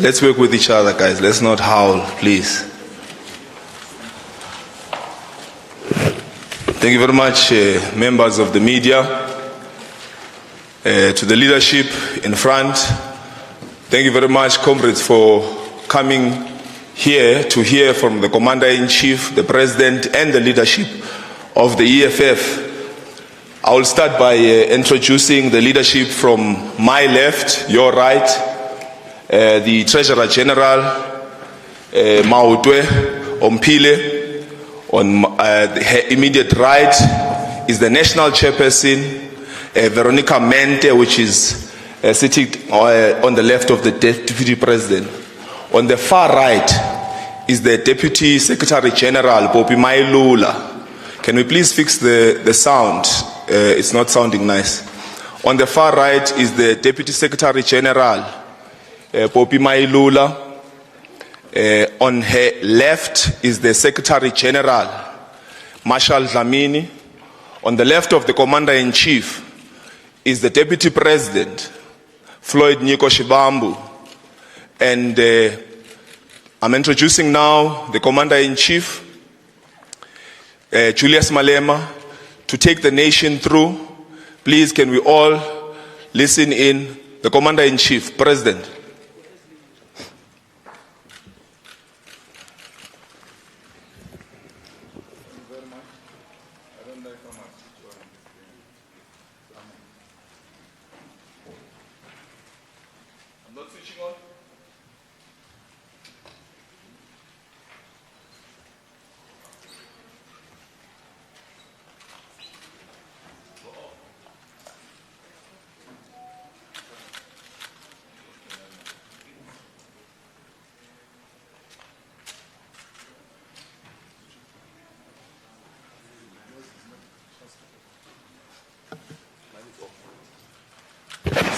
Let's work with each other, guys. Let's not howl, please. Thank you very much, members of the media, to the leadership in front. Thank you very much, comrades, for coming here to hear from the Commander-in-Chief, the President, and the leadership of the EFF. I will start by introducing the leadership from my left, your right, the Treasurer General, Mautwe Ompile. On her immediate right is the National Chairperson, Veronica Mente, which is sitting on the left of the Deputy President. On the far right is the Deputy Secretary General, Popi Mailula. Can we please fix the sound? It's not sounding nice. On the far right is the Deputy Secretary General, Popi Mailula. On her left is the Secretary General, Marshal Dlamini. On the left of the Commander-in-Chief is the Deputy President, Floyd Nyiko Shibambu. And I'm introducing now the Commander-in-Chief, Julius Malema, to take the nation through. Please, can we all listen in? The Commander-in-Chief, President.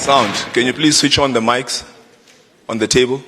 Sound. Can you please switch on the mics on the table?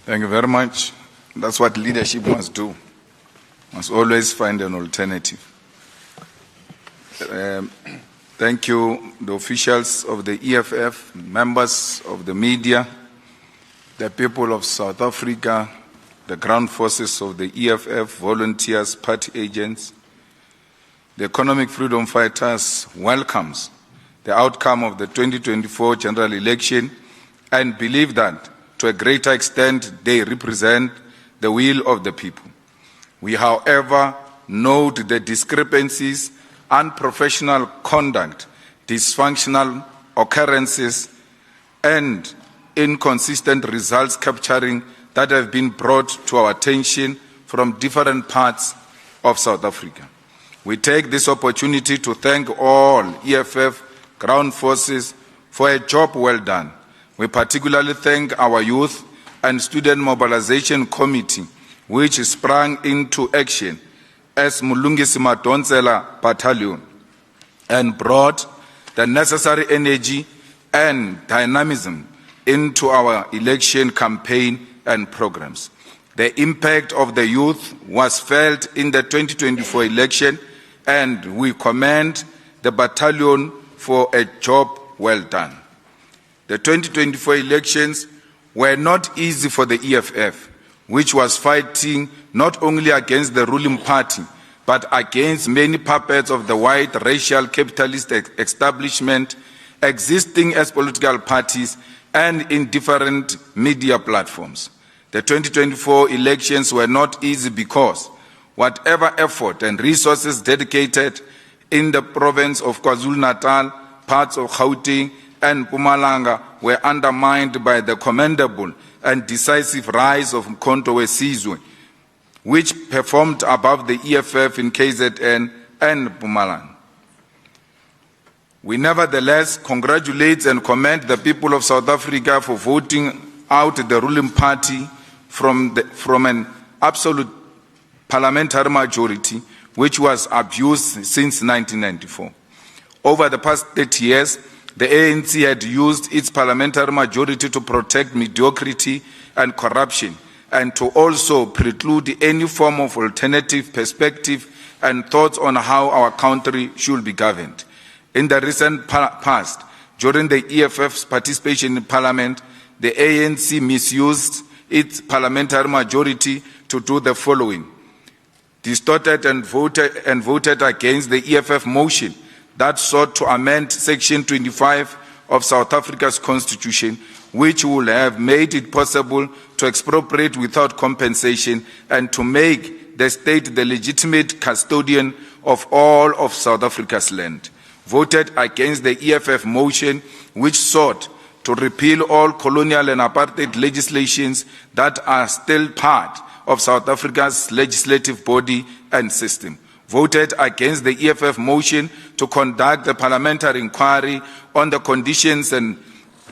Thank you very much. That's what leadership must do. Must always find an alternative. Thank you, the officials of the EFF, members of the media, the people of South Africa, the ground forces of the EFF, volunteers, party agents. The economic freedom fighters welcomes the outcome of the 2024 general election and believe that to a greater extent, they represent the will of the people. We, however, note the discrepancies, unprofessional conduct, dysfunctional occurrences, and inconsistent results capturing that have been brought to our attention from different parts of South Africa. We take this opportunity to thank all EFF ground forces for a job well done. We particularly thank our Youth and Student Mobilization Committee, which sprang into action as Mulungisi Madonsela Battalion and brought the necessary energy and dynamism into our election campaign and programs. The impact of the youth was felt in the 2024 election, and we commend the battalion for a job well done. The 2024 elections were not easy for the EFF, which was fighting not only against the ruling party, but against many puppets of the white racial capitalist establishment existing as political parties and in different media platforms. The 2024 elections were not easy because whatever effort and resources dedicated in the province of KwaZulu-Natal, parts of Gauteng, and Mpumalanga were undermined by the commendable and decisive rise of Mkhonto weSizwe, which performed above the EFF in KZN and Mpumalanga. We nevertheless congratulate and commend the people of South Africa for voting out the ruling party from an absolute parliamentary majority, which was abused since 1994. Over the past 30 years, the ANC had used its parliamentary majority to protect mediocrity and corruption, and to also preclude any form of alternative perspective and thoughts on how our country should be governed. In the recent past, during the EFF's participation in Parliament, the ANC misused its parliamentary majority to do the following: distorted and voted against the EFF motion that sought to amend Section 25 of South Africa's Constitution, which would have made it possible to expropriate without compensation and to make the state the legitimate custodian of all of South Africa's land. Voted against the EFF motion, which sought to repeal all colonial and apartheid legislations that are still part of South Africa's legislative body and system. Voted against the EFF motion to conduct the parliamentary inquiry on the conditions and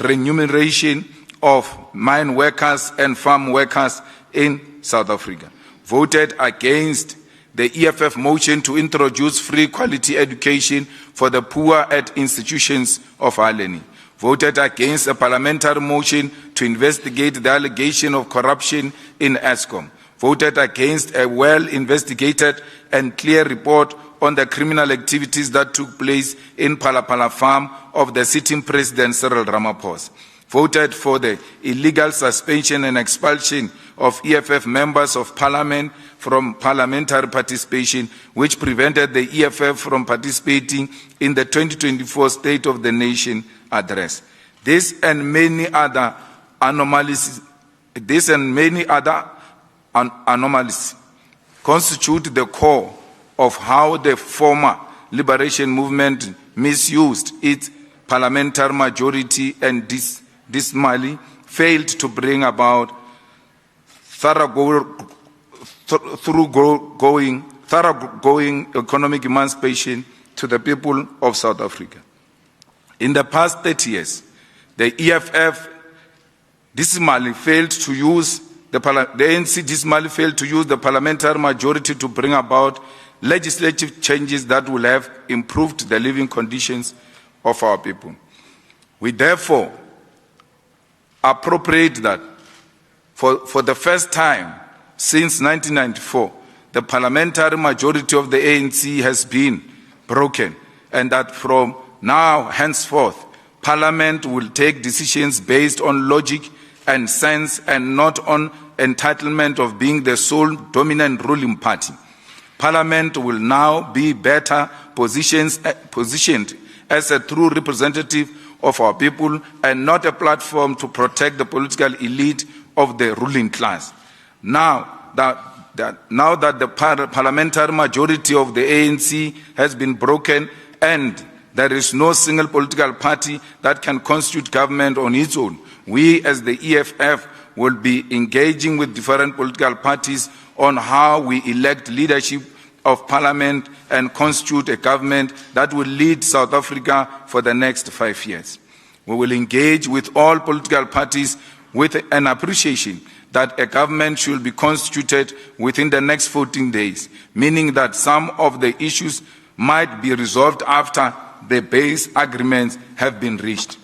remuneration of mine workers and farm workers in South Africa. Voted against the EFF motion to introduce free quality education for the poor at institutions of our learning. Voted against a parliamentary motion to investigate the allegation of corruption in Eskom. Voted against a well-investigated and clear report on the criminal activities that took place in Palapala farm of the sitting President Cyril Ramaphosa. Voted for the illegal suspension and expulsion of EFF members of Parliament from parliamentary participation, which prevented the EFF from participating in the 2024 State of the Nation address. This and many other anomalies constitute the core of how the former liberation movement misused its parliamentary majority and dismally failed to bring about thoroughgoing economic emancipation to the people of South Africa. In the past 30 years, the EFF dismally failed to use the ANC dismally failed to use the parliamentary majority to bring about legislative changes that will have improved the living conditions of our people. We therefore appropriate that for the first time since 1994, the parliamentary majority of the ANC has been broken, and that from now henceforth, Parliament will take decisions based on logic and sense and not on entitlement of being the sole dominant ruling party. Parliament will now be better positioned as a true representative of our people and not a platform to protect the political elite of the ruling class. Now that the parliamentary majority of the ANC has been broken and there is no single political party that can constitute government on its own, we as the EFF will be engaging with different political parties on how we elect leadership of Parliament and constitute a government that will lead South Africa for the next 5 years. We will engage with all political parties with an appreciation that a government should be constituted within the next 14 days, meaning that some of the issues might be resolved after the base agreements have been reached.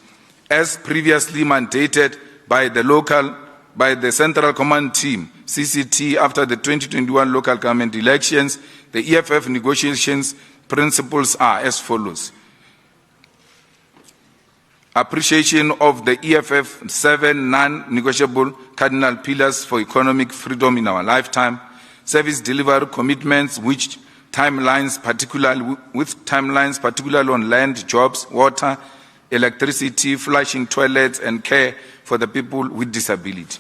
As previously mandated by the Central Command Team, CCT, after the 2021 local government elections, the EFF negotiations principles are as follows. Appreciation of the EFF 7 non-negotiable cardinal pillars for economic freedom in our lifetime, service delivery commitments with timelines particularly on land, jobs, water, electricity, flushing toilets, and care for the people with disability.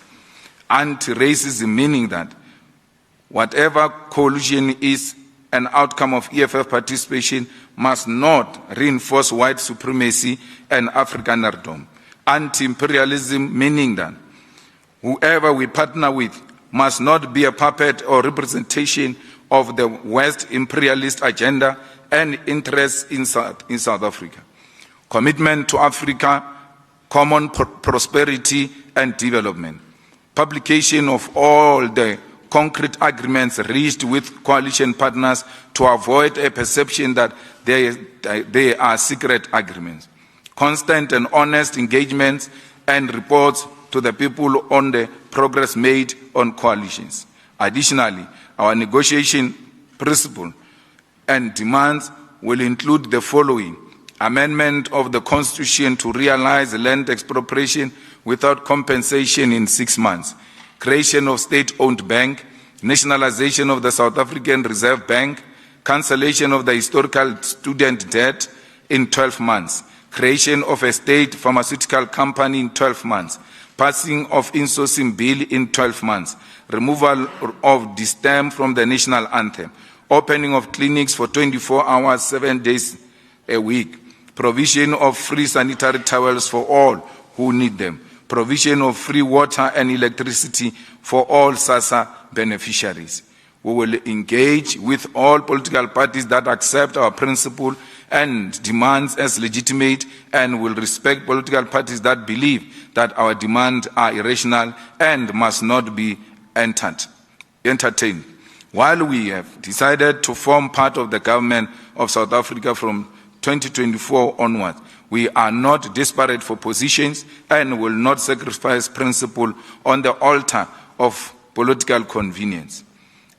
Anti-racism, meaning that whatever coalition is an outcome of EFF participation must not reinforce white supremacy and Afrikanerdom. Anti-imperialism, meaning that whoever we partner with must not be a puppet or representation of the West imperialist agenda and interests in South Africa. Commitment to Africa, common prosperity and development. Publication of all the concrete agreements reached with coalition partners to avoid a perception that they are secret agreements. Constant and honest engagements and reports to the people on the progress made on coalitions. Additionally, our negotiation principle and demands will include the following: amendment of the Constitution to realize land expropriation without compensation in 6 months, creation of state-owned bank, nationalization of the South African Reserve Bank, cancellation of the historical student debt in 12 months, creation of a state pharmaceutical company in 12 months, passing of insourcing bill in 12 months, removal of the stem from the national anthem, opening of clinics for 24 hours, 7 days a week, provision of free sanitary towels for all who need them, provision of free water and electricity for all SASSA beneficiaries. We will engage with all political parties that accept our principle and demands as legitimate, and will respect political parties that believe that our demands are irrational and must not be entertained. While we have decided to form part of the government of South Africa from 2024 onwards, we are not desperate for positions and will not sacrifice principle on the altar of political convenience.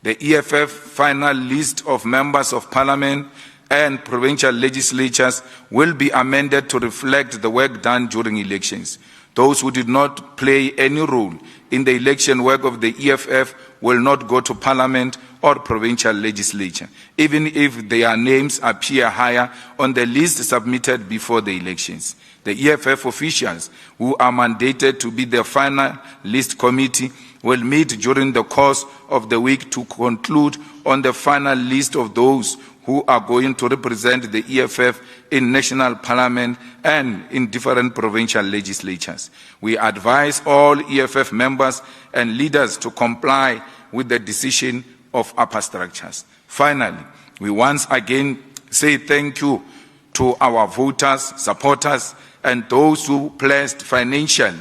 The EFF final list of members of parliament and provincial legislatures will be amended to reflect the work done during elections. Those who did not play any role in the election work of the EFF will not go to parliament or provincial legislature, even if their names appear higher on the list submitted before the elections. The EFF officials who are mandated to be the final list committee will meet during the course of the week to conclude on the final list of those who are going to represent the EFF in national parliament and in different provincial legislatures. We advise all EFF members and leaders to comply with the decision of upper structures. Finally, we once again say thank you to our voters, supporters, and those who pledged financial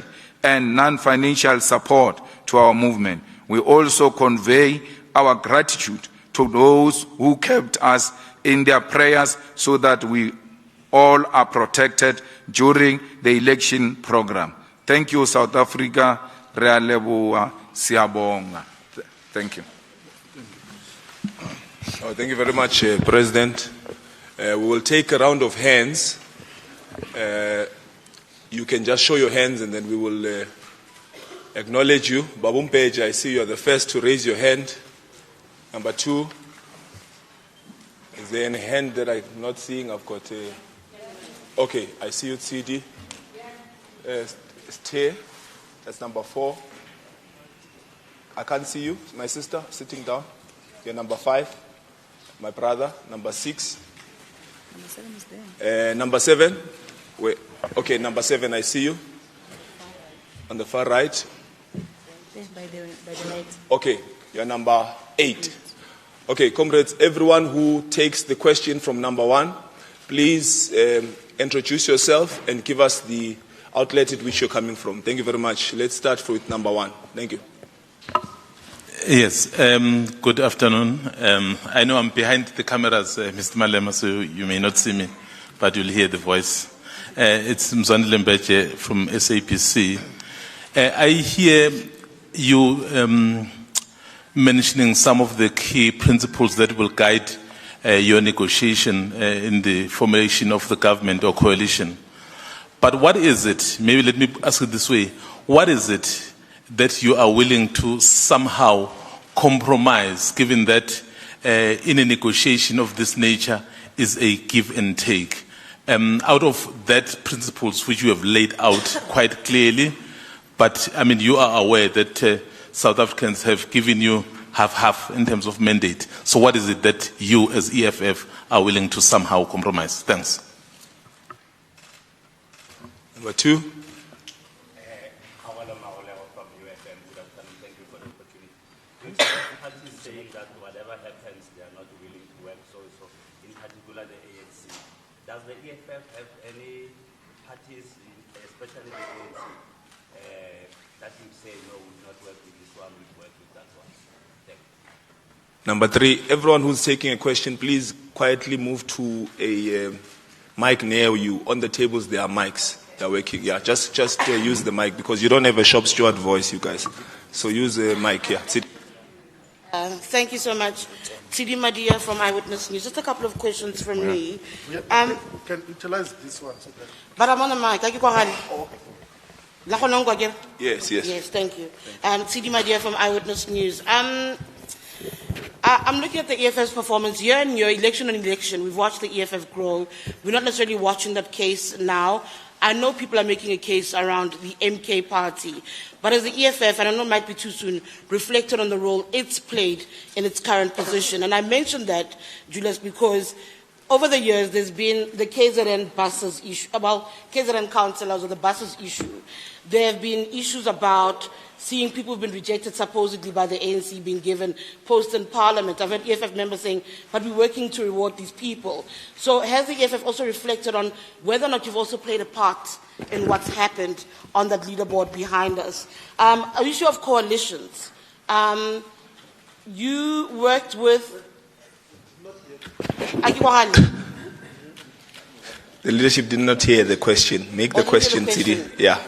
and non-financial support to our movement. We also convey our gratitude to those who kept us in their prayers so that we all are protected during the election program. Thank you, South Africa. Re a leboha, siabonga. Thank you. Oh, thank you very much, President. We will take a round of hands. You can just show your hands and then we will acknowledge you. Babum Page, I see you are the first to raise your hand. Number 2. Is there any hand that I'm not seeing? I've got okay, I see you, CD. Stay. That's number 4. I can't see you, my sister, sitting down. You're number 5. My brother, number 6. Number 7 is there. Number 7. Wait. Okay, number 7, I see you. On the far right. There, by the light. Okay, you're number 8. Okay, comrades, everyone who takes the question from number 1, please introduce yourself and give us the outlet at which you're coming from. Thank you very much. Let's start with number 1. Thank you. Yes, good afternoon. I know I'm behind the cameras, Mr. Malema, so you may not see me, but you'll hear the voice. It's Mzwandile Mbeje from SAPC. I hear you mentioning some of the key principles that will guide your negotiation in the formation of the government or coalition. But what is it, maybe let me ask it this way, what is it that you are willing to somehow compromise, given that in a negotiation of this nature is a give and take? Out of that principles which you have laid out quite clearly, but I mean you are aware that South Africans have given you half in terms of mandate. So what is it that you as EFF are willing to somehow compromise? Thanks. Number 2. Parties saying that whatever happens, they are not willing to work. So in particular, the ANC. Does the EFF have any parties, especially the ANC, that you say no, we will not work with this one, we will work with that one? Number 3, everyone who's taking a question, please quietly move to a mic near you. On the tables, there are mics. They're working. Yeah, just use the mic because you don't have a shop steward voice, you guys. So use the mic here. Sit. Thank you so much. Sidi Madia from Eyewitness News. Just a couple of questions from me. Can utilize this one. So that But I'm on the mic. Yes, yes. Yes, thank you. Sidi Madia from Eyewitness News. I'm looking at the EFF's performance year on year, election on election. We've watched the EFF grow. We're not necessarily watching that case now. I know people are making a case around the MK party, but as the EFF, and I know it might be too soon, reflected on the role it's played in its current position. And I mentioned that, Julius, because over the years there's been the KZN buses issue, about KZN councillors or the buses issue. There have been issues about seeing people who've been rejected supposedly by the ANC being given posts in parliament. I've heard EFF members saying, but we're working to reward these people. So has the EFF also reflected on whether or not you've also played a part in what's happened on that leaderboard behind us? An issue of coalitions. You worked with... The leadership did not hear the question. Make the question, Sidi. Yeah.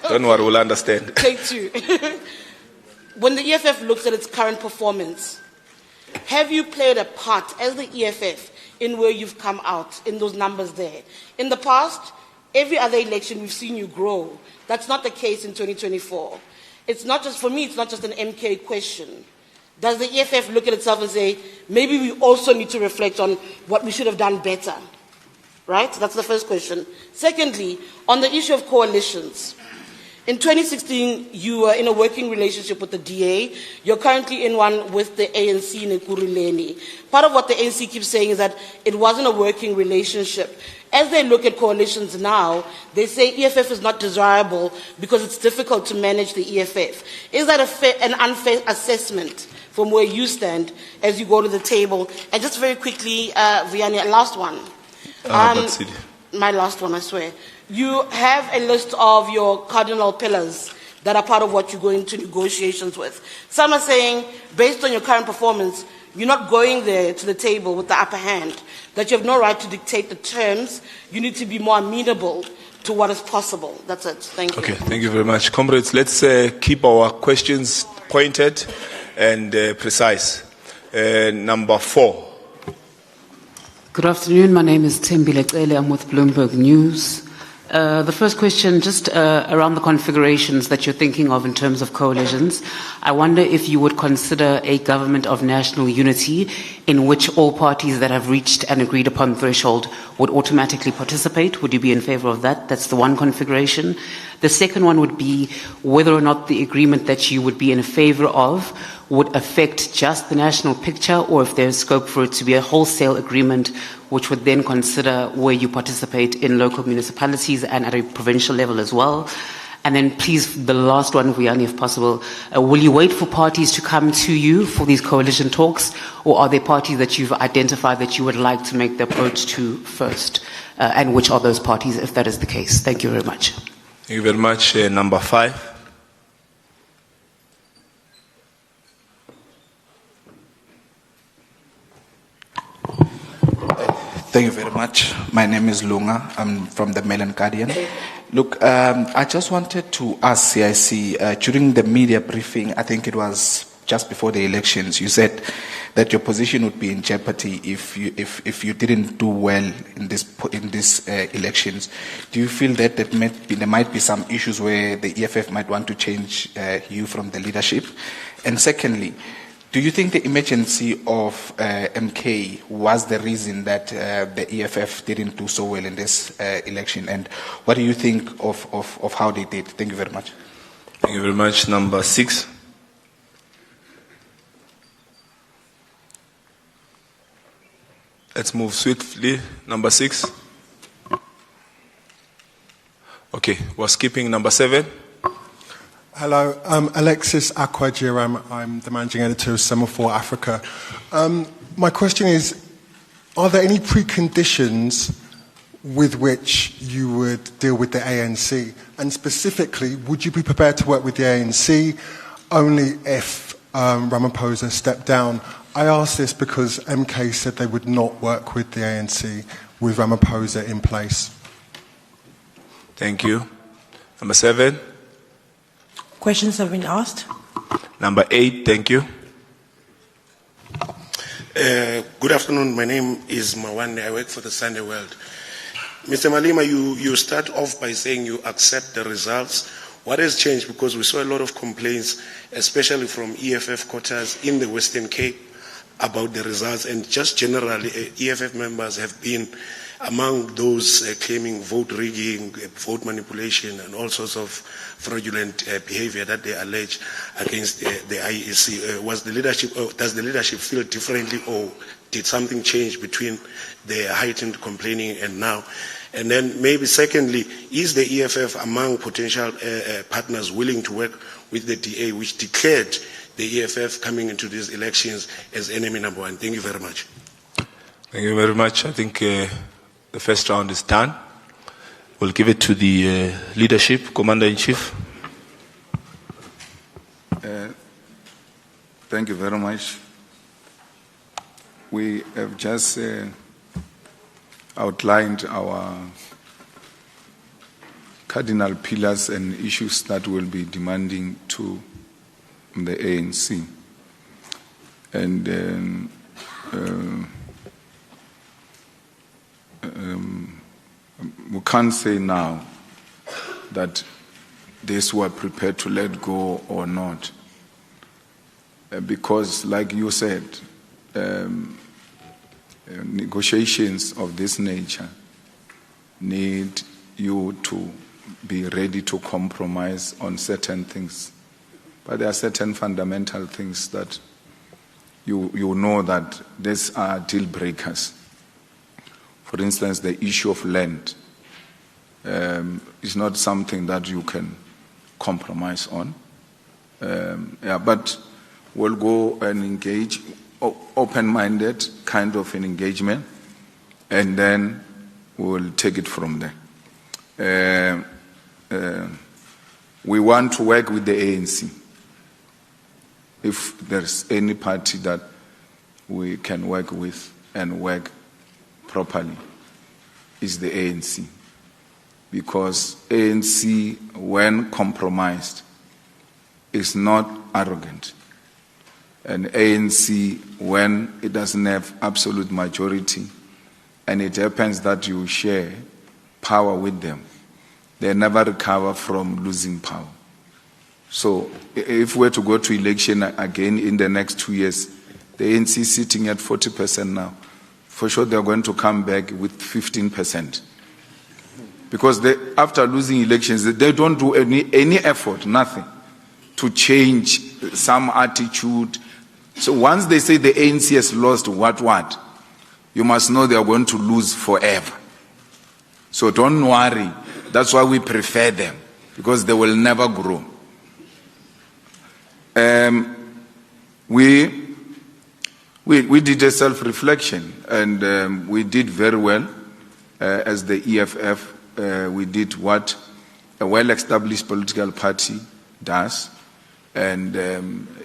Don't worry, we'll understand. Take 2. When the EFF looks at its current performance, have you played a part as the EFF in where you've come out, in those numbers there? In the past, every other election we've seen you grow. That's not the case in 2024. It's not just, for me, it's not just an MK question. Does the EFF look at itself and say, maybe we also need to reflect on what we should have done better? Right? That's the first question. Secondly, on the issue of coalitions, in 2016, you were in a working relationship with the DA. You're currently in one with the ANC in Ekurhuleni. Part of what the ANC keeps saying is that it wasn't a working relationship. As they look at coalitions now, they say EFF is not desirable because it's difficult to manage the EFF. Is that an unfair assessment from where you stand as you go to the table? And just very quickly, Vianney, last one. My last one, I swear. You have a list of your cardinal pillars that are part of what you go into negotiations with. Some are saying, based on your current performance, you're not going there to the table with the upper hand, that you have no right to dictate the terms. You need to be more amenable to what is possible. That's it. Thank you. Okay, thank you very much. Comrades, let's keep our questions pointed and precise. Number 4. Good afternoon. My name is Tembile Cele. I'm with Bloomberg News. The first question, just around the configurations that you're thinking of in terms of coalitions. I wonder if you would consider a government of national unity in which all parties that have reached an agreed upon threshold would automatically participate. Would you be in favor of that? That's the one configuration. The second one would be whether or not the agreement that you would be in favor of would affect just the national picture, or if there's scope for it to be a wholesale agreement which would then consider where you participate in local municipalities and at a provincial level as well. And then please, the last one, Vianney, if possible, will you wait for parties to come to you for these coalition talks, or are there parties that you've identified that you would like to make the approach to first? And which are those parties, if that is the case? Thank you very much. Thank you very much. Number 5. Thank you very much. My name is Lunga. I'm from the Mail and Guardian. Look, I just wanted to ask CIC, during the media briefing, I think it was just before the elections, you said that your position would be in jeopardy if you didn't do well in these elections. Do you feel that there might be some issues where the EFF might want to change you from the leadership? And secondly, do you think the emergency of MK was the reason that the EFF didn't do so well in this election? And what do you think of how they did? Thank you very much. Thank you very much. Number 6. Let's move swiftly. Number 6. Okay, we're skipping number 7. Hello, Alexis Akwajiram. I'm the managing editor of Semaphore Africa. My question is, are there any preconditions with which you would deal with the ANC? And specifically, would you be prepared to work with the ANC only if Ramaphosa stepped down. I ask this because MK said they would not work with the ANC with Ramaphosa in place. Thank you. Number 7. Questions have been asked. Number 8, thank you. Good afternoon. My name is Mawande. I work for the Sunday World. Mr. Malema, you start off by saying you accept the results. What has changed? Because we saw a lot of complaints, especially from EFF quarters in the Western Cape, about the results, and just generally, EFF members have been among those claiming vote rigging, vote manipulation, and all sorts of fraudulent behavior that they allege against the IEC. Does the leadership feel differently, or did something change between the heightened complaining and now? And then maybe secondly, is the EFF among potential partners willing to work with the DA, which declared the EFF coming into these elections as enemy number 1? Thank you very much. Thank you very much. I think the first round is done. We'll give it to the leadership, Commander-in-Chief. Thank you very much. We have just outlined our cardinal pillars and issues that will be demanding to the ANC. And we can't say now that these were prepared to let go or not. Because, like you said, negotiations of this nature need you to be ready to compromise on certain things. But there are certain fundamental things that you know that these are deal breakers. For instance, the issue of land is not something that you can compromise on. But we'll go and engage, open-minded kind of an engagement, and then we'll take it from there. We want to work with the ANC. If there's any party that we can work with and work properly, is the ANC. Because ANC, when compromised, is not arrogant. And ANC, when it doesn't have absolute majority, and it happens that you share power with them, they never recover from losing power. So if we're to go to election again in the next 2 years, the ANC is sitting at 40% now. For sure they're going to come back with 15%. Because after losing elections, they don't do any effort, nothing, to change some attitude. So once they say the ANC has lost what, you must know they are going to lose forever. So don't worry. That's why we prefer them, because they will never grow. We did a self-reflection, and we did very well as the EFF. We did what a well-established political party does, and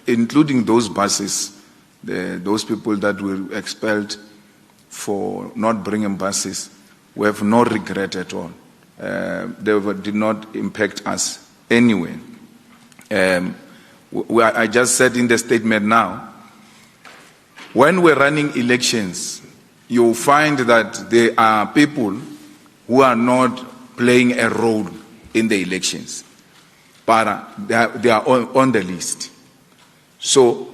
including those buses, those people that were expelled for not bringing buses, we have no regret at all. They did not impact us anyway. I just said in the statement now, when we're running elections, you'll find that there are people who are not playing a role in the elections, but they are on the list. So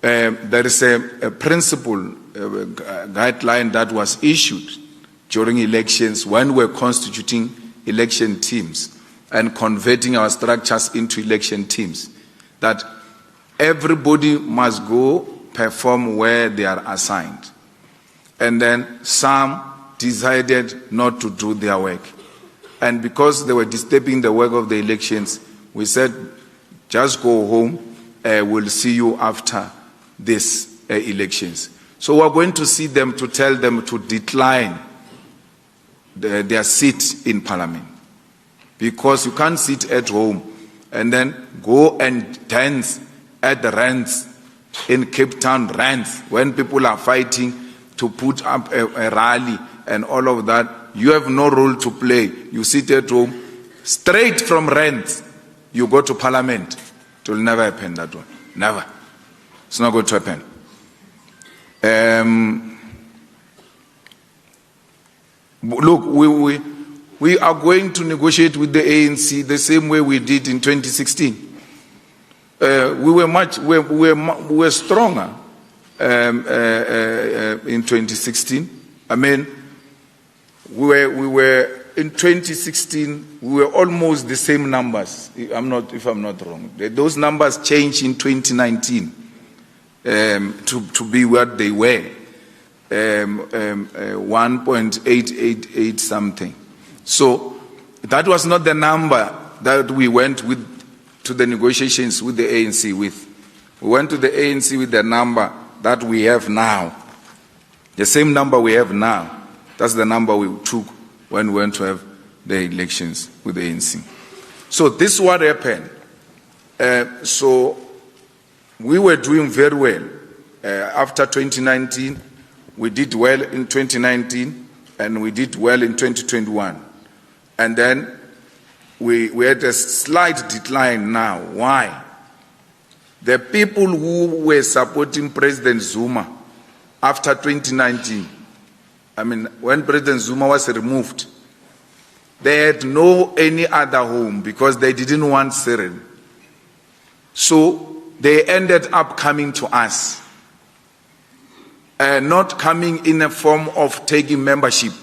there is a principle, a guideline that was issued during elections when we're constituting election teams and converting our structures into election teams, that everybody must go perform where they are assigned. And then some decided not to do their work. And because they were disturbing the work of the elections, we said, just go home, we'll see you after these elections. So we're going to see them to tell them to decline their seat in Parliament. Because you can't sit at home and then go and dance at the rents in Cape Town, rands, when people are fighting to put up a rally and all of that. You have no role to play. You sit at home, straight from rands, you go to Parliament. It will never happen, that one. Never. It's not going to happen. Look, we are going to negotiate with the ANC the same way we did in 2016. We were stronger in 2016. I mean, we were in 2016. We were almost the same numbers. If I'm not wrong, those numbers changed in 2019 to be what they were. 1.888 something. So that was not the number that we went with to the negotiations with the ANC with. We went to the ANC with the number that we have now. The same number we have now. That's the number we took when we went to have the elections with the ANC. So this is what happened. So we were doing very well. After 2019, we did well in 2019, and we did well in 2021. And then we had a slight decline now. Why? The people who were supporting President Zuma after 2019, I mean, when President Zuma was removed, they had no any other home because they didn't want Cyril. So they ended up coming to us. Not coming in a form of taking membership.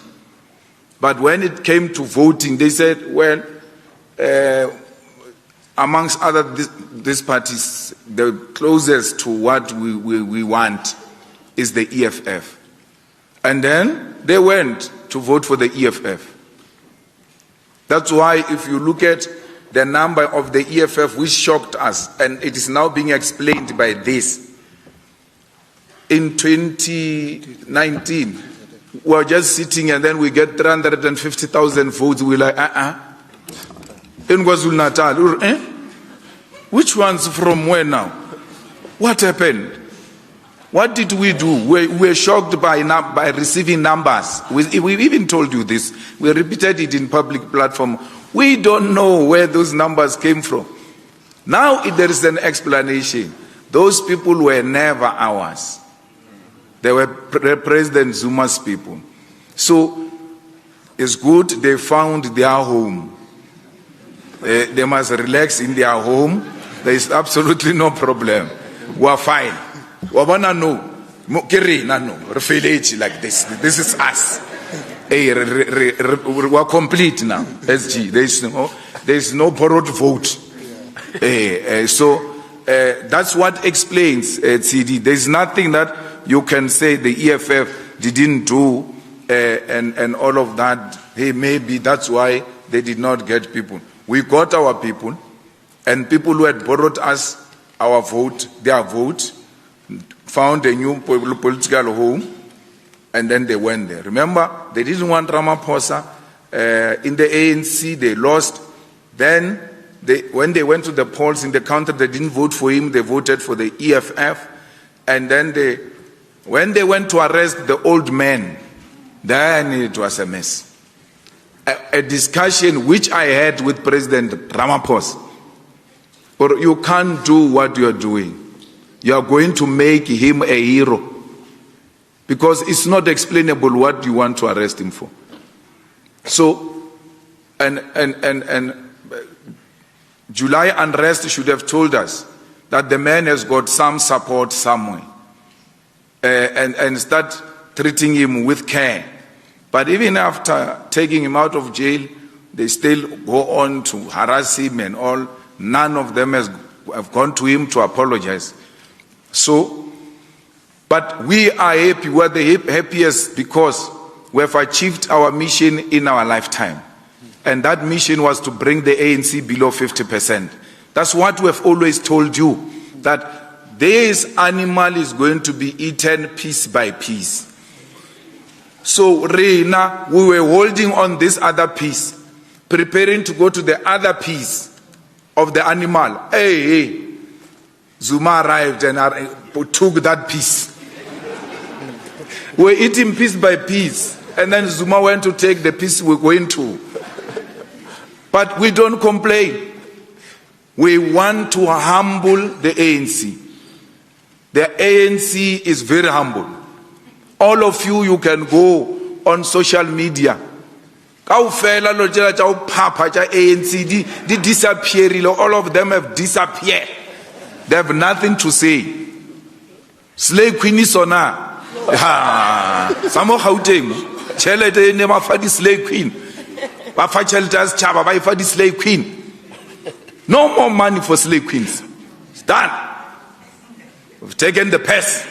But when it came to voting, they said, well, amongst other these parties, the closest to what we want is the EFF. And then they went to vote for the EFF. That's why if you look at the number of the EFF, which shocked us, and it is now being explained by this. In 2019, we were just sitting and then we get 350,000 votes. We're like, In KwaZulu-Natal, Which ones from where now? What happened? What did we do? We were shocked by receiving numbers. We even told you this. We repeated it in public platform. We don't know where those numbers came from. Now there is an explanation. Those people were never ours. They were President Zuma's people. So it's good they found their home. They must relax in their home. There is absolutely no problem. We are fine. We are This is us. We are complete now. SG. There is no borrowed vote. So that's what explains CD. There is nothing that you can say the EFF didn't do and all of that. Hey, maybe that's why they did not get people. We got our people, and people who had borrowed us our vote, their vote, found a new political home, and then they went there. Remember, they didn't want Ramaphosa. In the ANC, they lost. Then, when they went to the polls in the country, they didn't vote for him. They voted for the EFF. And then when they went to arrest the old man, then it was a mess. A discussion which I had with President Ramaphosa. Or you can't do what you are doing. You are going to make him a hero. Because it's not explainable what you want to arrest him for. So, and July unrest should have told us that the man has got some support somewhere. And start treating him with care. But even after taking him out of jail, they still go on to harass him and all. None of them have gone to him to apologize. So, but we are happy. We are the happiest because we have achieved our mission in our lifetime. And that mission was to bring the ANC below 50%. That's what we have always told you, that this animal is going to be eaten piece by piece. So, Reina, we were holding on this other piece, preparing to go to the other piece of the animal. Hey, Zuma arrived and took that piece. We're eating piece by piece, and then Zuma went to take the piece we're going to. But we don't complain. We want to humble the ANC. The ANC is very humble. All of you can go on social media. Kaufela lo tjela tja o phapha tja ANC di disappearile. All of them have disappeared. They have nothing to say. Slay Queen is on her. Samo Gauteng. Tjhelete ne ba fa di Slay Queen. Ba fa tjhelete as chaba ba fa di Slay Queen. No more money for Slay Queens. It's done. We've taken the purse.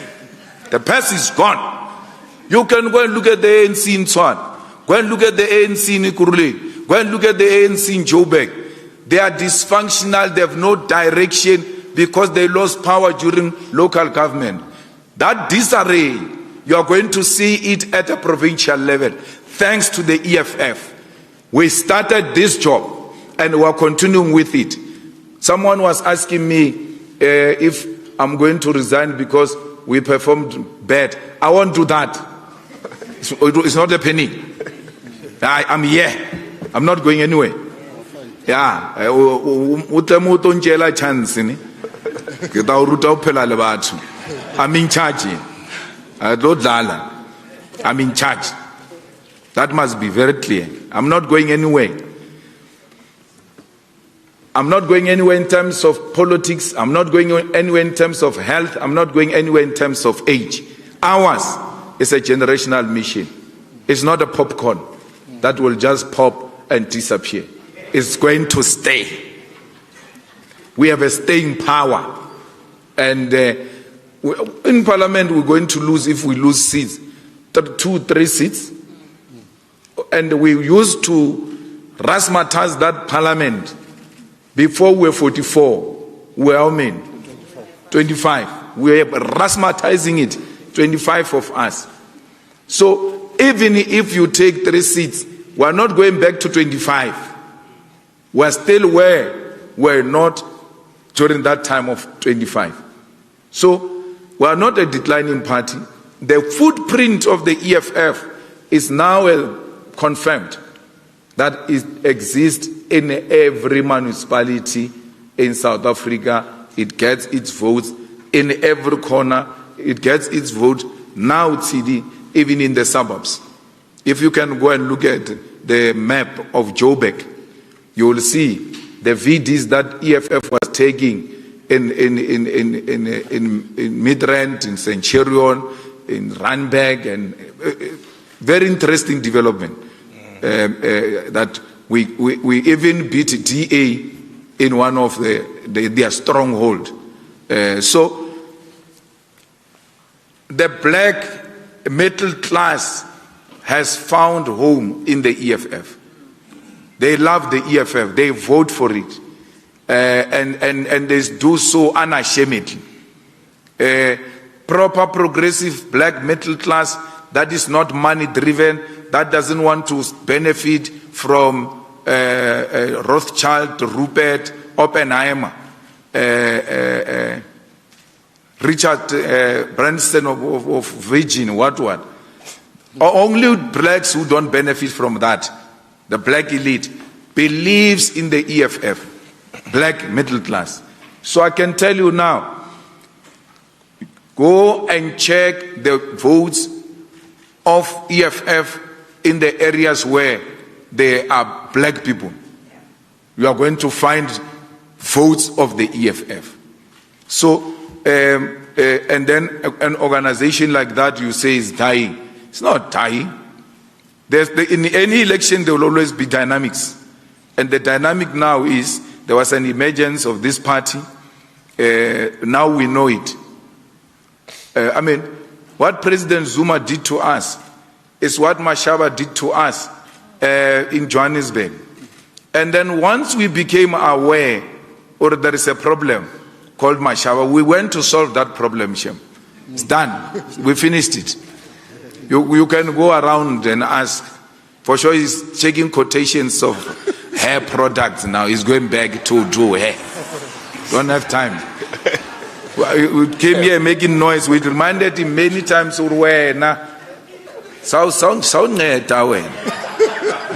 The purse is gone. You can go and look at the ANC in Tshwane. Go and look at the ANC in Ikurule. Go and look at the ANC in Joburg. They are dysfunctional. They have no direction because they lost power during local government. That disarray, you are going to see it at a provincial level. Thanks to the EFF. We started this job and we are continuing with it. Someone was asking me if I'm going to resign because we performed bad. I won't do that. It's not a penny. I'm here. I'm not going anywhere. Yeah. I'm in charge. I'm in charge. That must be very clear. I'm not going anywhere. I'm not going anywhere in terms of politics. I'm not going anywhere in terms of health. I'm not going anywhere in terms of age. Ours is a generational mission. It's not a popcorn that will just pop and disappear. It's going to stay. We have a staying power. And in Parliament, we're going to lose, if we lose seats, 2-3 seats. And we used to razzmatazz that Parliament. Before we were 44, we were how many? 25. We were razzmatazing it. 25 of us. So even if you take 3 seats, we are not going back to 25. We are still where we were not during that time of 25. So we are not a declining party. The footprint of the EFF is now confirmed that it exists in every municipality in South Africa. It gets its votes in every corner. It gets its vote now, TD, even in the suburbs. If you can go and look at the map of Joburg, you will see the VDs that EFF was taking in Midrand, in Centurion, in Randburg, and very interesting development. That we even beat DA in one of their stronghold. So the black middle class has found home in the EFF. They love the EFF. They vote for it. And they do so unashamedly. Proper progressive black middle class that is not money driven, that doesn't want to benefit from Rothschild, Rupert, Oppenheimer, Richard Branson of Virgin, what. Only blacks who don't benefit from that, the black elite, believes in the EFF, black middle class. So I can tell you now, go and check the votes of EFF in the areas where there are black people. You are going to find votes of the EFF. So, and then an organization like that you say is dying. It's not dying. In any election there will always be dynamics. And the dynamic now is, there was an emergence of this party. Now we know it. I mean, what President Zuma did to us is what Mashaba did to us in Johannesburg. And then once we became aware, or there is a problem called Mashaba, we went to solve that problem, Shem. It's done. We finished it. You can go around and ask. For sure he's checking quotations of hair products now. He's going back to do hair. Don't have time. we came here making noise. We reminded him many times,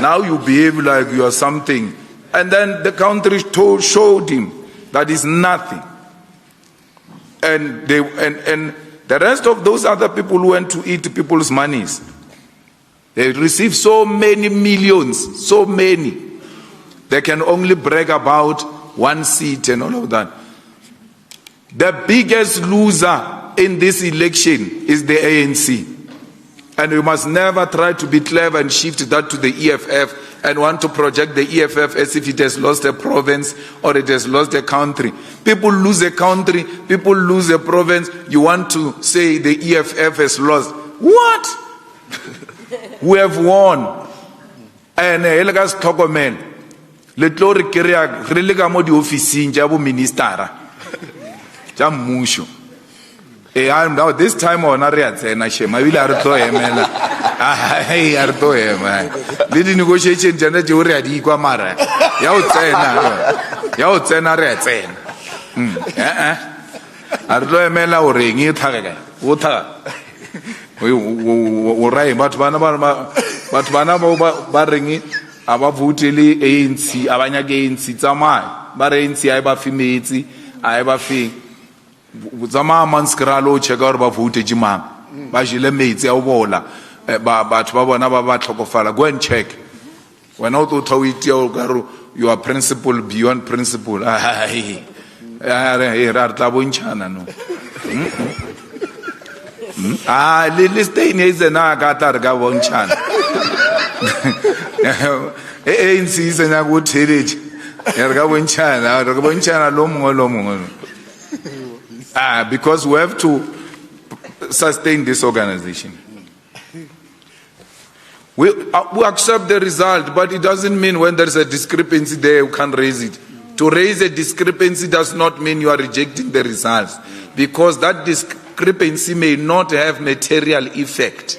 now you behave like you are something. And then the country showed him that is nothing. And the rest of those other people who went to eat people's monies, they received so many millions, so many. They can only brag about one seat and all of that. The biggest loser in this election is the ANC. And we must never try to be clever and shift that to the EFF and want to project the EFF as if it has lost a province or it has lost a country. People lose a country, people lose a province. You want to say the EFF has lost. What? We have won. And Elgas Togomen, Letlori Kiriak, Relegamo di Officin, Jabu Ministara, Jam Mushu. I'm now this time on Ariat and Hashem. I will Arto Emela. Hey, Arto Emma. Little negotiation, Janet Juria di Quamara. Yautena Retsen. Arto Emela or ring it. Water. We write, but Banaba barring it. Aba Vutili, ANC, Abanya Gain, Sitzama, Barensi, Iba Fimiti, Iba Fi. Zama manskralo chega ba vote jima ba jile metsi a bola ba batho ba bona ba tlhokofala. Go and check when o to thawiti you are principle beyond principle. Ra tla bonchana no le stay ne zena ka ta re ka bonchana ANC sena go thereje re ka bonchana lo mongwe because we have to sustain this organization. We accept the result, but it doesn't mean when there's a discrepancy there, you can't raise it. To raise a discrepancy does not mean you are rejecting the results, because that discrepancy may not have material effect.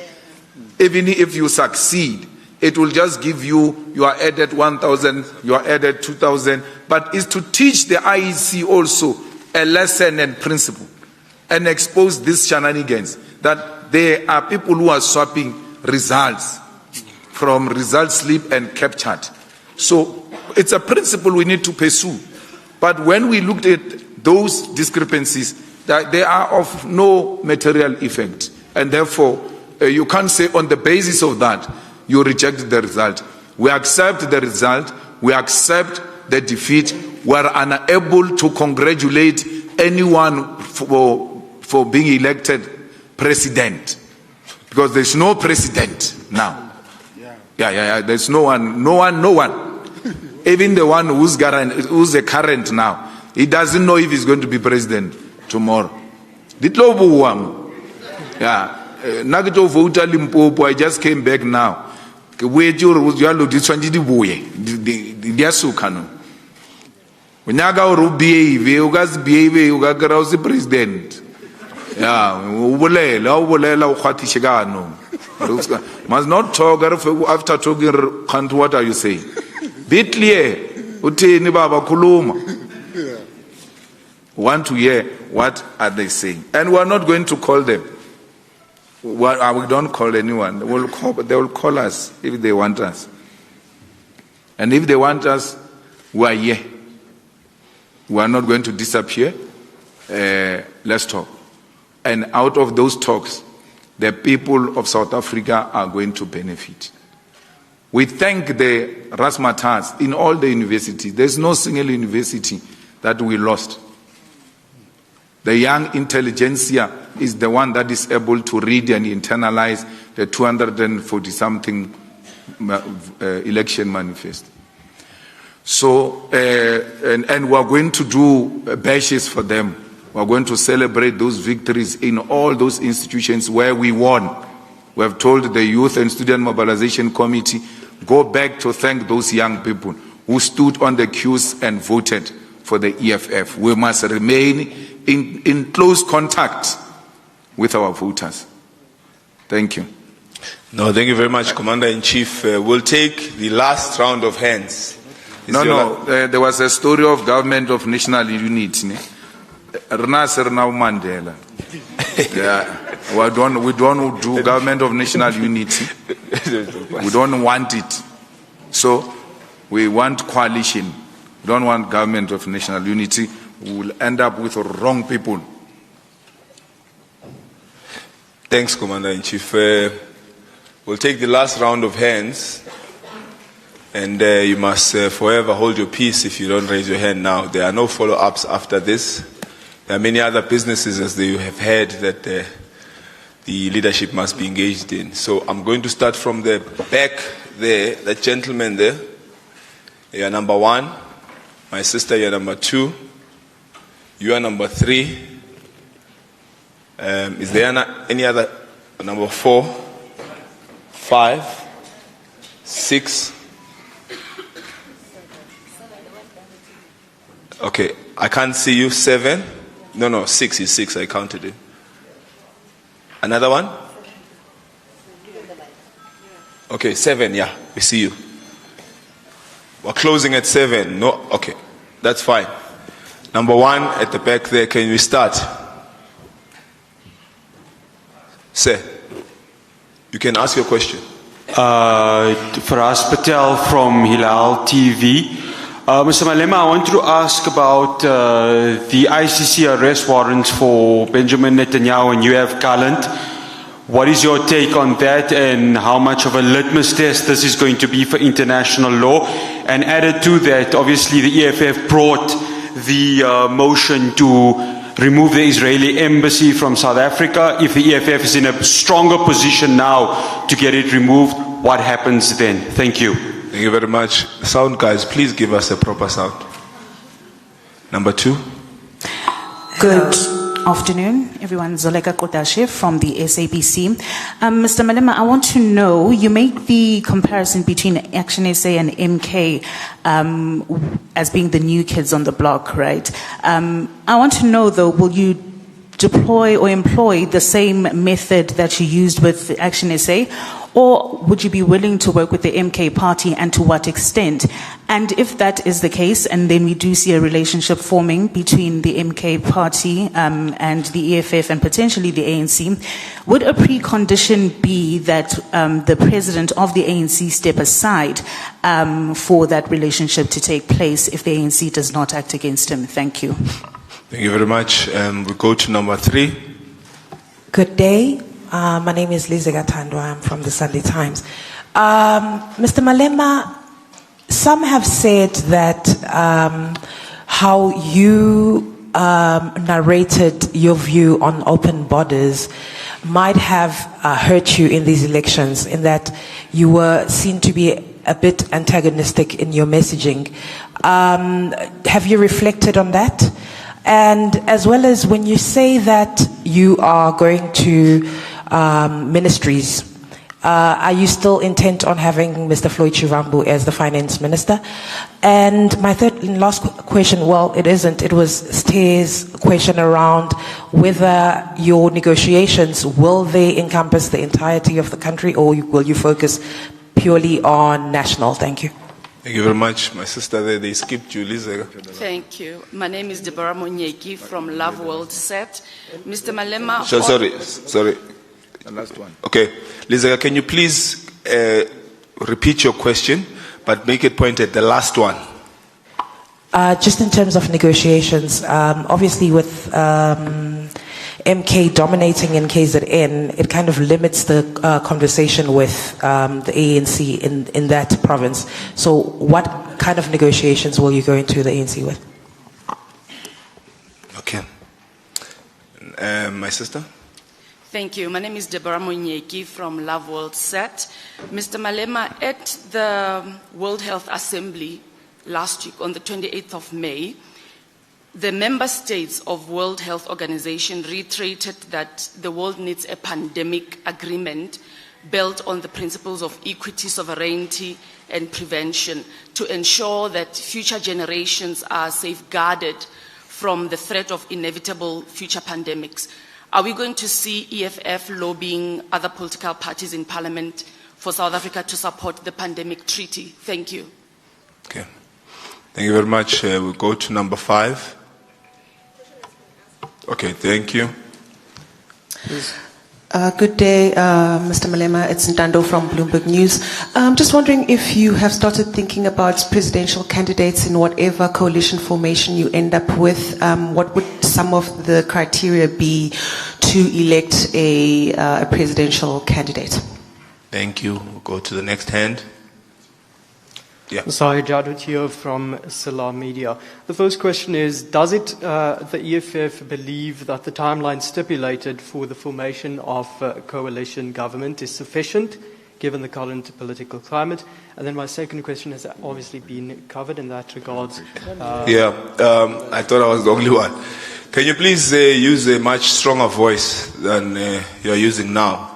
Even if you succeed, it will just give you are added 1,000, you are added 2,000, but it's to teach the IEC also a lesson and principle and expose these shenanigans that there are people who are swapping results from result slip and captured. So it's a principle we need to pursue. But when we looked at those discrepancies, that they are of no material effect, and therefore you can't say on the basis of that you reject the result. We accept the result, we accept the defeat. We are unable to congratulate anyone for being elected president, because there's no president now. Yeah. There's no one. Even the one who's the current now, he doesn't know if he's going to be president tomorrow. Yeah. Nagito voter Limpopo, I just came back now. Unyaga urubie ugazibie ugagara uzi president. Yeah, ubolela ukhwathishekano. Must not talk after talking. Can't, what are you saying? Be clear. Uthini baba khuluma. Want to hear what are they saying, and we are not going to call them. We don't call anyone. They will call us if they want us, and if they want us, we are here. We are not going to disappear. Let's talk. And out of those talks, the people of South Africa are going to benefit. We thank the Razzmatazz in all the universities. There's no single university that we lost. The young intelligentsia is the one that is able to read and internalize the 240-something election manifest. So, and we are going to do bashes for them. We are going to celebrate those victories in all those institutions where we won. We have told the Youth and Student Mobilization Committee, go back to thank those young people who stood on the queues and voted for the EFF. We must remain in close contact with our voters. Thank you. No, thank you very much, Commander-in-Chief. We'll take the last round of hands. There was a story of government of national unity. Rena Serna Mandela. Yeah. We don't do government of national unity. We don't want it. So we want coalition. We don't want government of national unity. We will end up with wrong people. Thanks, Commander-in-Chief. We'll take the last round of hands, and you must forever hold your peace if you don't raise your hand now. There are no follow-ups after this. There are many other businesses, as you have heard, that the leadership must be engaged in. So I'm going to start from the back there, that gentleman there. You are number 1. My sister, you are number 2. You are number 3. Is there any other? Number 4, 5, 6. Okay, I can't see you. 7. No, 6 is 6. I counted it. Another one? Okay, 7. Yeah, we see you. We're closing at 7. No, okay, that's fine. Number 1 at the back there. Can we start? Sir, you can ask your question. Faraz Patel from Hilal TV. Mr. Malema, I want to ask about the ICC arrest warrants for Benjamin Netanyahu and UF Gallant. What is your take on that, and how much of a litmus test this is going to be for international law? And added to that, obviously the EFF brought the motion to remove the Israeli embassy from South Africa. If the EFF is in a stronger position now to get it removed, what happens then? Thank you. Thank you very much. Sound guys, please give us a proper sound. Number 2. Good afternoon, everyone. Zoleka Kotashe from the SABC. Mr. Malema, I want to know, you make the comparison between Action SA and MK as being the new kids on the block, right? I want to know, though, will you deploy or employ the same method that you used with Action SA, or would you be willing to work with the MK party, and to what extent? And if that is the case, and then we do see a relationship forming between the MK party and the EFF and potentially the ANC, would a precondition be that the president of the ANC step aside for that relationship to take place if the ANC does not act against him? Thank you. Thank you very much. We go to number 3. Good day. My name is Lizzie Gatandwa. I'm from the Sunday Times. Mr. Malema, some have said that how you narrated your view on open borders might have hurt you in these elections, in that you were seen to be a bit antagonistic in your messaging. Have you reflected on that? And as well as when you say that you are going to ministries, are you still intent on having Mr. Floyd Chivambu as the finance minister? And my third and last question, well, it isn't. It was Steer's question around whether your negotiations, will they encompass the entirety of the country, or will you focus purely on national? Thank you. Thank you very much. My sister there, they skipped you, Lisa. Thank you. My name is Deborah Monyeki from Love World Set. Mr. Malema. Sorry. The last one. Okay. Lisa, can you please repeat your question, but make it point at the last one? Just in terms of negotiations, obviously with MK dominating in KZN, it kind of limits the conversation with the ANC in that province. So what kind of negotiations will you go into the ANC with? Okay. My sister? Thank you. My name is Deborah Monyeki from Love World Set. Mr. Malema, at the World Health Assembly last week on the 28th of May, the member states of World Health Organization reiterated that the world needs a pandemic agreement built on the principles of equity, sovereignty, and prevention to ensure that future generations are safeguarded from the threat of inevitable future pandemics. Are we going to see EFF lobbying other political parties in Parliament for South Africa to support the pandemic treaty? Thank you. Okay. Thank you very much. We'll go to number 5. Okay, thank you. Good day, Mr. Malema. It's Ntando from Bloomberg News. Just wondering if you have started thinking about presidential candidates in whatever coalition formation you end up with. What would some of the criteria be to elect a presidential candidate? Thank you. We'll go to the next hand. Yeah. Sorry, Jadut here from Salam Media. The first question is, does the EFF believe that the timeline stipulated for the formation of a coalition government is sufficient, given the current political climate? And then my second question has obviously been covered in that regard. I thought I was the only one. Can you please use a much stronger voice than you're using now?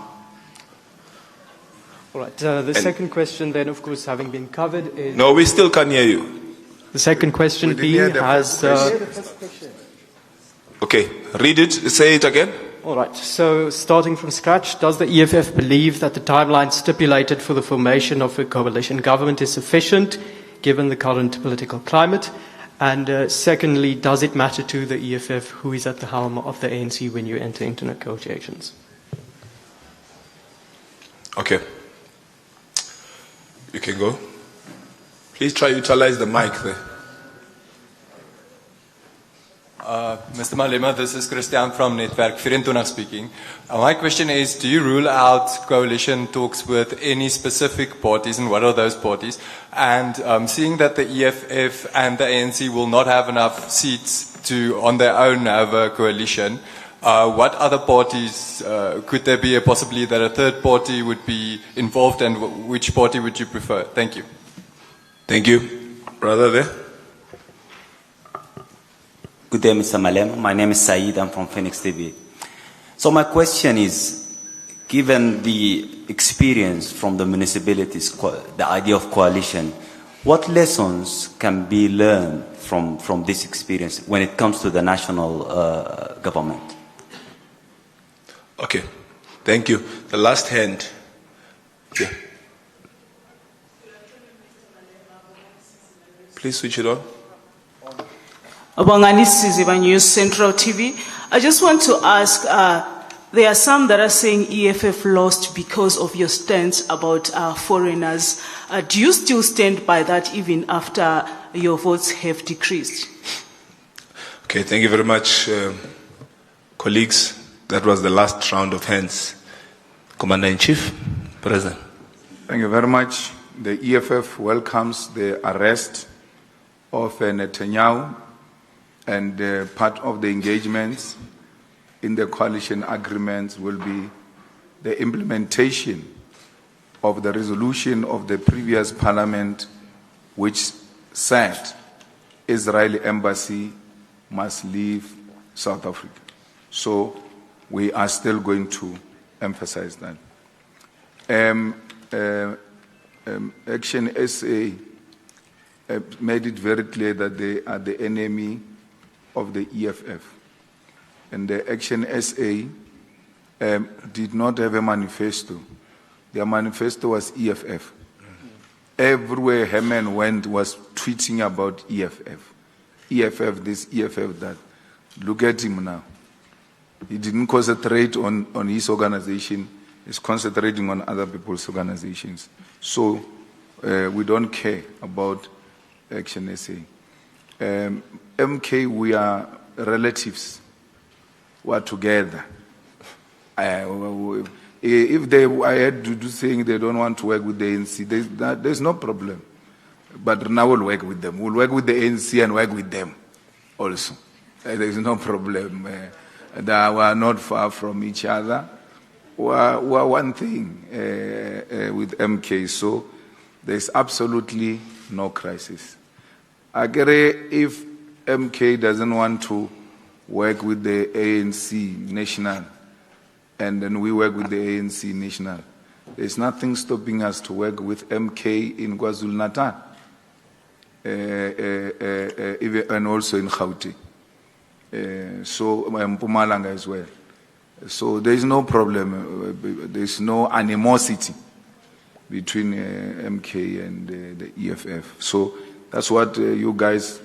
All right. The second question then, of course, having been covered is... No, we still can't hear you. The second question being has... Okay, read it. Say it again. All right. So starting from scratch, does the EFF believe that the timeline stipulated for the formation of a coalition government is sufficient, given the current political climate? And secondly, does it matter to the EFF who is at the helm of the ANC when you enter into negotiations? Okay. You can go. Please try to utilize the mic there. Mr. Malema, this is Christian from Netwerk 24 speaking. My question is, do you rule out coalition talks with any specific parties, and what are those parties? And seeing that the EFF and the ANC will not have enough seats to, on their own, have a coalition, what other parties, could there be possibly that a third party would be involved, and which party would you prefer? Thank you. Thank you. Brother there. Good day, Mr. Malema. My name is Saeed. I'm from Phoenix TV. So my question is, given the experience from the municipalities, the idea of coalition, what lessons can be learned from this experience when it comes to the national government? Okay, thank you. The last hand. Yeah. Please switch it on. Abangani Siziba News Central TV. I just want to ask, there are some that are saying EFF lost because of your stance about foreigners. Do you still stand by that even after your votes have decreased? Okay, thank you very much, colleagues. That was the last round of hands. Commander-in-Chief, President. Thank you very much. The EFF welcomes the arrest of Netanyahu, and part of the engagements in the coalition agreements will be the implementation of the resolution of the previous parliament, which said Israeli embassy must leave South Africa. So we are still going to emphasize that. Action SA made it very clear that they are the enemy of the EFF. And the Action SA did not have a manifesto. Their manifesto was EFF. Everywhere Herman went was tweeting about EFF. EFF this, EFF that. Look at him now. He didn't concentrate on his organization. He's concentrating on other people's organizations. So we don't care about Action SA. MK, we are relatives. We are together. If I had to do things they don't want to work with the ANC, there's no problem. But now we'll work with them. We'll work with the ANC and work with them also. There's no problem. We are not far from each other. We are one thing with MK, so there's absolutely no crisis. I get it if MK doesn't want to work with the ANC national, and then we work with the ANC national. There's nothing stopping us to work with MK in KwaZulu-Natal, and also in Gauteng. So Mpumalanga as well. So there is no problem. There is no animosity between MK and the EFF. So that's what you guys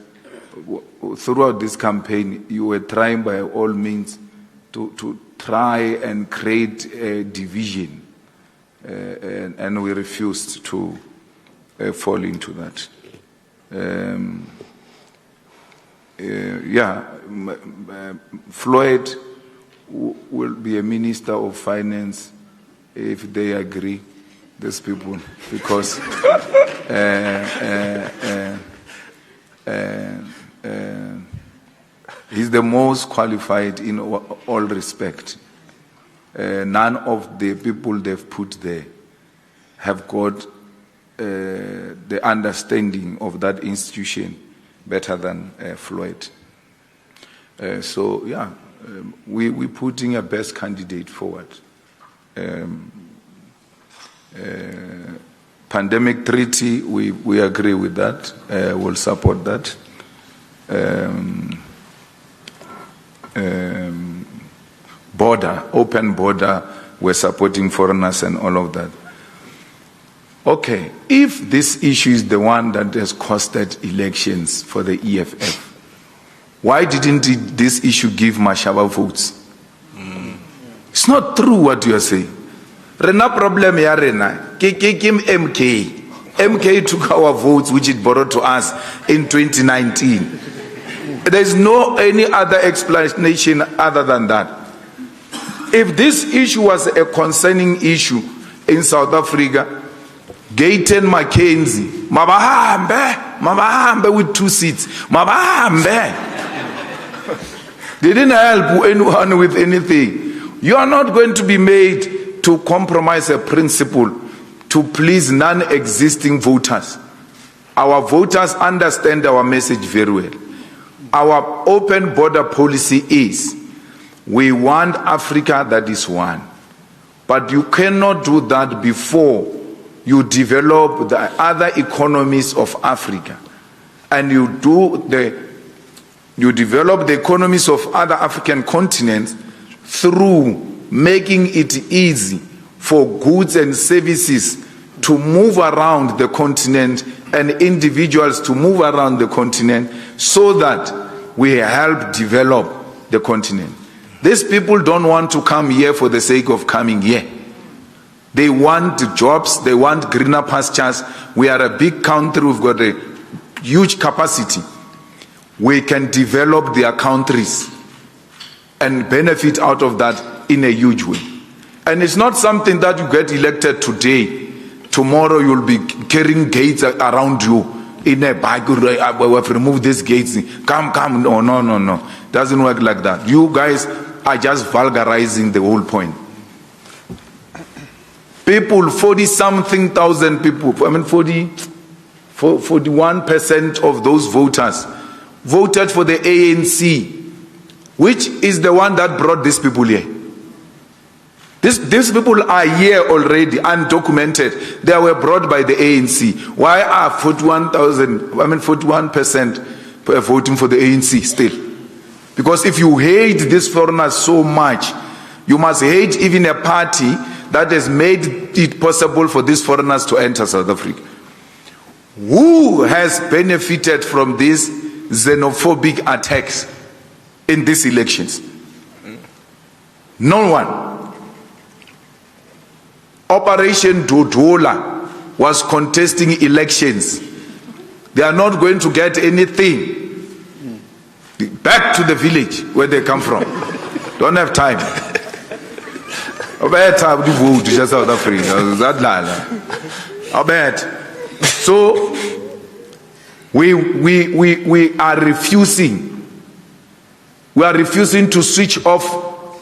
throughout this campaign, you were trying by all means to try and create a division, and we refused to fall into that. Floyd will be a minister of finance if they agree, these people, because he's the most qualified in all respect. None of the people they've put there have got the understanding of that institution better than Floyd. We're putting a best candidate forward. Pandemic treaty, we agree with that. We'll support that. Open border, we're supporting foreigners and all of that. Okay, if this issue is the one that has costed elections for the EFF, why didn't this issue give Mashaba votes? It's not true what you are saying. Rena problem ya rena. MK took our votes which it borrowed to us in 2019. There's no any other explanation other than that. If this issue was a concerning issue in South Africa, Gayton Mackenzie, Mabahambe with 2 seats, Mabahambe. They didn't help anyone with anything. You are not going to be made to compromise a principle to please non-existing voters. Our voters understand our message very well. Our open border policy is, we want Africa that is one. But you cannot do that before you develop the other economies of Africa. And you develop the economies of other African continents through making it easy for goods and services to move around the continent and individuals to move around the continent so that we help develop the continent. These people don't want to come here for the sake of coming here. They want jobs, they want greener pastures. We are a big country, we've got a huge capacity. We can develop their countries and benefit out of that in a huge way. And it's not something that you get elected today. Tomorrow you'll be carrying gates around you in a bag. We have removed these gates. Come. No. Doesn't work like that. You guys are just vulgarizing the whole point. People, 40-something thousand people, 41% of those voters voted for the ANC, which is the one that brought these people here. These people are here already, undocumented. They were brought by the ANC. Why are 41% voting for the ANC still? Because if you hate these foreigners so much, you must hate even a party that has made it possible for these foreigners to enter South Africa. Who has benefited from these xenophobic attacks in these elections? No one. Operation Dodola was contesting elections. They are not going to get anything. Back to the village where they come from. Don't have time. South Africa. So we are refusing. We are refusing to switch off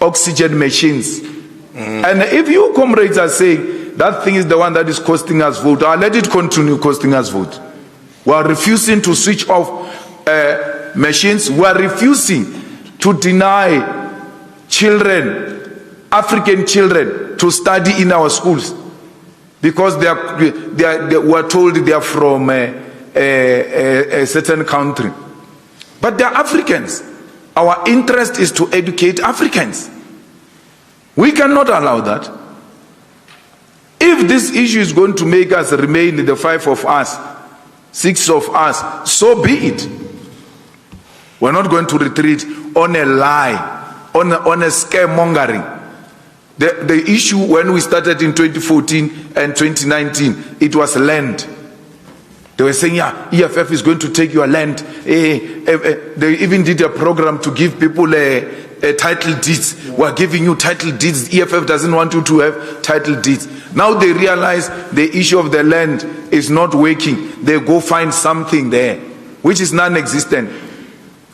oxygen machines. And if you comrades are saying that thing is the one that is costing us vote, let it continue costing us vote. We are refusing to switch off machines. We are refusing to deny children, African children, to study in our schools because we are told they are from a certain country. But they are Africans. Our interest is to educate Africans. We cannot allow that. If this issue is going to make us remain in the 5 of us, 6 of us, so be it. We're not going to retreat on a lie, on a scaremongering. The issue when we started in 2014 and 2019, it was land. They were saying, yeah, EFF is going to take your land. They even did a program to give people a title deeds. We're giving you title deeds. EFF doesn't want you to have title deeds. Now they realize the issue of the land is not working. They go find something there, which is non-existent.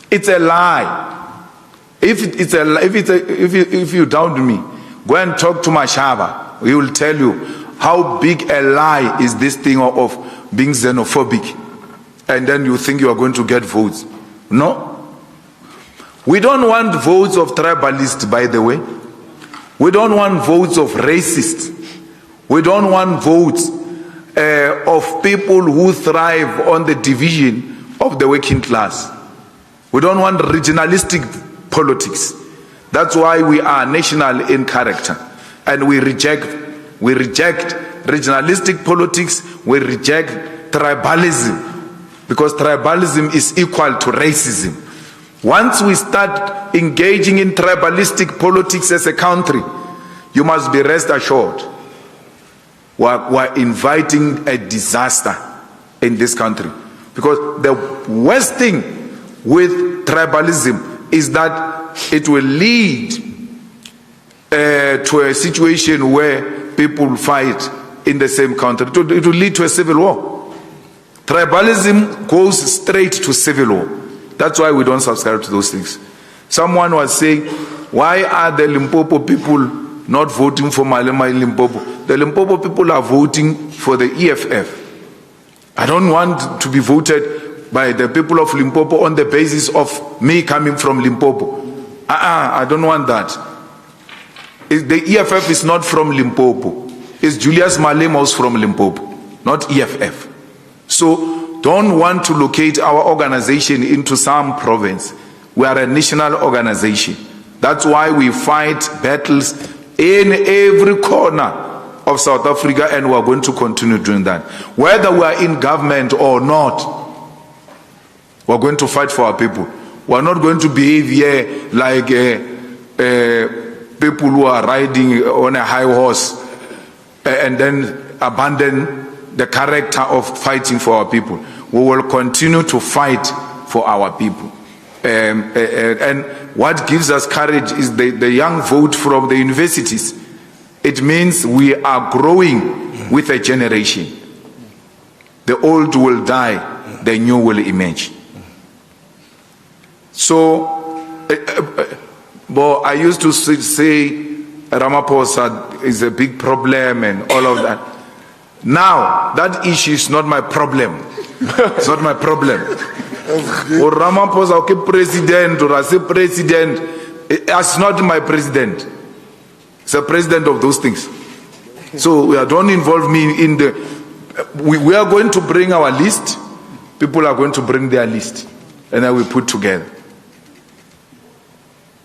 It's a lie. If you doubt me, go and talk to Mashaba. He will tell you how big a lie is this thing of being xenophobic. And then you think you are going to get votes. No. We don't want votes of tribalists, by the way. We don't want votes of racists. We don't want votes of people who thrive on the division of the working class. We don't want regionalistic politics. That's why we are national in character. And we reject regionalistic politics. We reject tribalism, because tribalism is equal to racism. Once we start engaging in tribalistic politics as a country, you must be rest assured we're inviting a disaster in this country. Because the worst thing with tribalism is that it will lead to a situation where people fight in the same country. It will lead to a civil war. Tribalism goes straight to civil war. That's why we don't subscribe to those things. Someone was saying, why are the Limpopo people not voting for Malema in Limpopo? The Limpopo people are voting for the EFF. I don't want to be voted by the people of Limpopo on the basis of me coming from Limpopo. I don't want that. The EFF is not from Limpopo. It's Julius Malema who's from Limpopo, not EFF. So don't want to locate our organization into some province. We are a national organization. That's why we fight battles in every corner of South Africa, and we're going to continue doing that. Whether we are in government or not, we're going to fight for our people. We're not going to behave here like people who are riding on a high horse and then abandon the character of fighting for our people. We will continue to fight for our people. And what gives us courage is the young vote from the universities. It means we are growing with a generation. The old will die, the new will emerge. So, but I used to say Ramaphosa is a big problem and all of that. Now, that issue is not my problem. It's not my problem. Or Ramaphosa, okay, president, or I say president, it's not my president. It's a president of those things. So don't involve me in the... We are going to bring our list. People are going to bring their list. And then we put together.